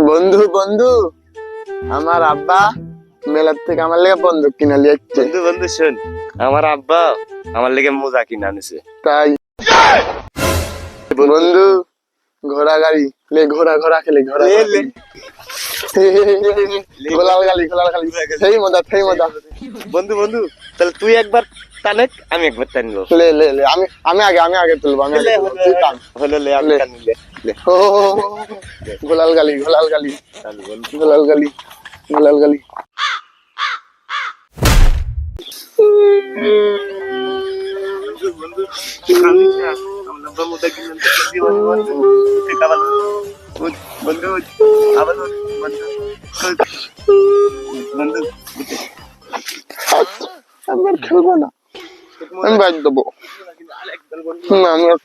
বন্ধু বন্ধু, আমার আব্বা মেলার থেকে আমার লেগে বন্দুক কিনা লিয়েছে। বন্ধু বন্ধু শোন, আমার আব্বা আমার লেগে মোজা কিনে আনেছে। তাই বন্ধু, ঘোড়া গাড়ি লে, ঘোড়া ঘোড়া খেলে, ঘোড়া লে, লে। গোলাল গালি, গোলাল গালি, সেই মজা, সেই মজা। বন্ধু বন্ধু, তাহলে তুই একবার টানেক, আমি একবার টানবো। লে লে লে, আমি আগে তুলবো, আমি আগে তুলবো, তুই টান। হলো লে, আমি লে। টানি, লে লে। ও, গোলাল গালি, গোলাল গালি, টান বন্ধু। গোলাল গালি, গোলাল গালি। বন্ধু আমি আমার আব্বা মোজা কিনে আনছে। বন্ধু বন্ধু আবার বন্ধু বন্ধু আমি আর খেলবো না, আমি বাইক দেবো। না, আমি আর